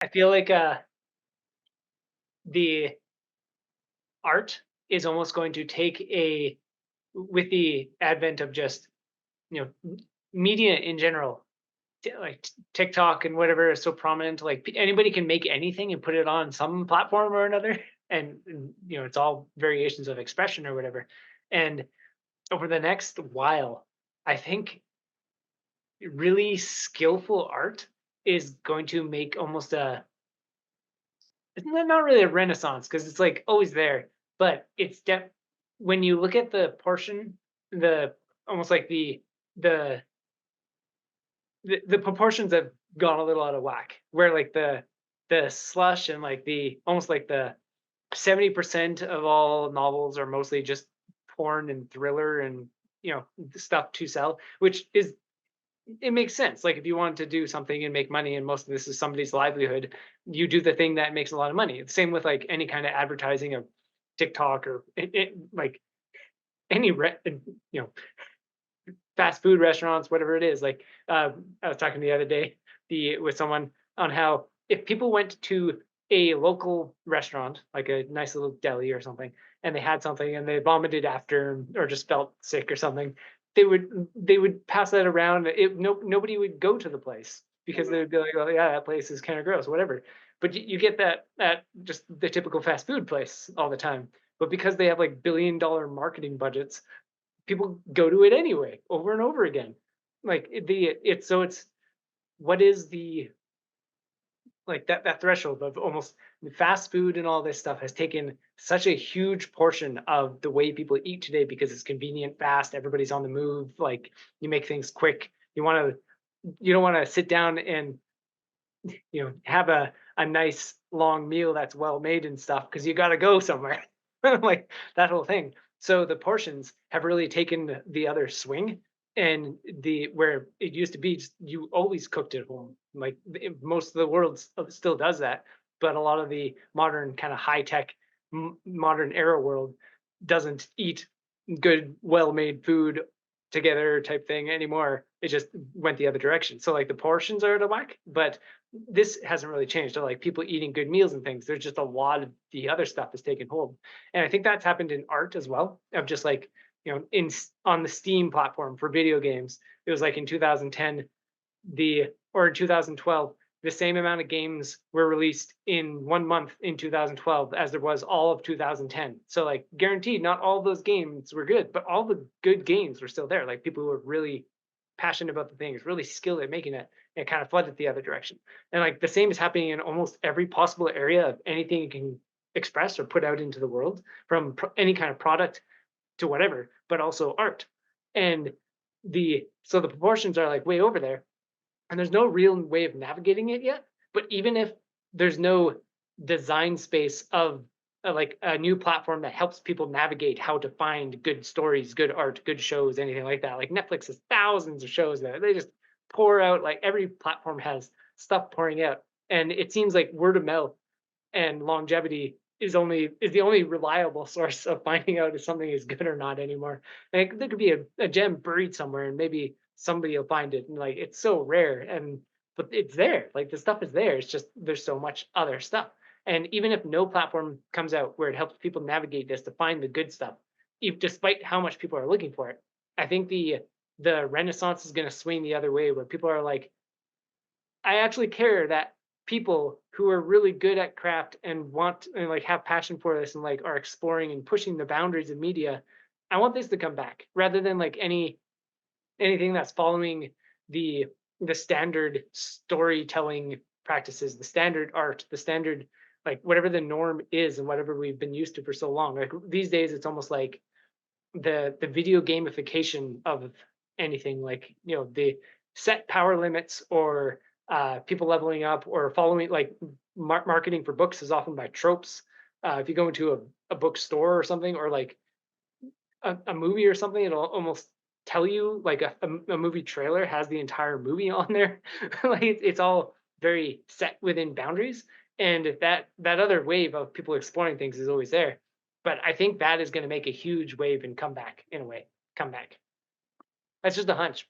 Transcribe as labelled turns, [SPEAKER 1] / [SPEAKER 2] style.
[SPEAKER 1] I feel like the art is almost going to take a with the advent of just media in general, like TikTok and whatever is so prominent. Like anybody can make anything and put it on some platform or another, and it's all variations of expression or whatever. And over the next while, I think really skillful art is going to make almost a it's not really a renaissance because it's like always there, but when you look at the portion, the almost like the the proportions have gone a little out of whack. Where like the slush and like the almost like the 70% of all novels are mostly just porn and thriller and stuff to sell, which is it makes sense. Like if you want to do something and make money, and most of this is somebody's livelihood, you do the thing that makes a lot of money. Same with like any kind of advertising of TikTok or like any fast food restaurants, whatever it is. Like I was talking the other day with someone on how if people went to a local restaurant, like a nice little deli or something, and they had something and they vomited after or just felt sick or something, they would pass that around. Nobody would go to the place because they would be like, "Oh yeah, that place is kind of gross, whatever." But you get that just the typical fast food place all the time. But because they have like billion-dollar marketing budgets, people go to it anyway over and over again. Like it's what is the like that threshold of almost fast food and all this stuff has taken such a huge portion of the way people eat today because it's convenient, fast, everybody's on the move, like you make things quick. You don't want to sit down and have a nice long meal that's well made and stuff because you got to go somewhere. Like that whole thing. So the portions have really taken the other swing, and the where it used to be you always cooked at home. Like most of the world still does that, but a lot of the modern kind of high tech modern era world doesn't eat good well made food together type thing anymore. It just went the other direction. So like the portions are out of whack, but this hasn't really changed. So like people eating good meals and things, there's just a lot of the other stuff has taken hold. And I think that's happened in art as well, of just like, on the Steam platform for video games. It was like in 2010, or in 2012, the same amount of games were released in 1 month in 2012 as there was all of 2010. So like guaranteed, not all those games were good, but all the good games were still there. Like people who were really passionate about the things, really skilled at making it, and kind of flooded the other direction. And like the same is happening in almost every possible area of anything you can express or put out into the world, from any kind of product to whatever, but also art. And the proportions are like way over there, and there's no real way of navigating it yet. But even if there's no design space of like a new platform that helps people navigate how to find good stories, good art, good shows, anything like that, like Netflix has thousands of shows that they just pour out. Like every platform has stuff pouring out, and it seems like word of mouth and longevity is the only reliable source of finding out if something is good or not anymore. Like there could be a gem buried somewhere and maybe somebody will find it, and like it's so rare, and but it's there. Like the stuff is there. It's just there's so much other stuff. And even if no platform comes out where it helps people navigate this to find the good stuff, if despite how much people are looking for it, I think the renaissance is going to swing the other way where people are like, I actually care that people who are really good at craft and want and like have passion for this and like are exploring and pushing the boundaries of media, I want this to come back rather than like anything that's following the the standard storytelling practices, the standard art, the standard like whatever the norm is and whatever we've been used to for so long. Like these days it's almost like the video gamification of anything, like the set power limits or people leveling up or following like marketing for books is often by tropes. If you go into a bookstore or something, or like a movie or something, it'll almost tell you like a movie trailer has the entire movie on there. Like it's all very set within boundaries, and that other wave of people exploring things is always there. But I think that is going to make a huge wave and come back in a way. Come back. That's just a hunch.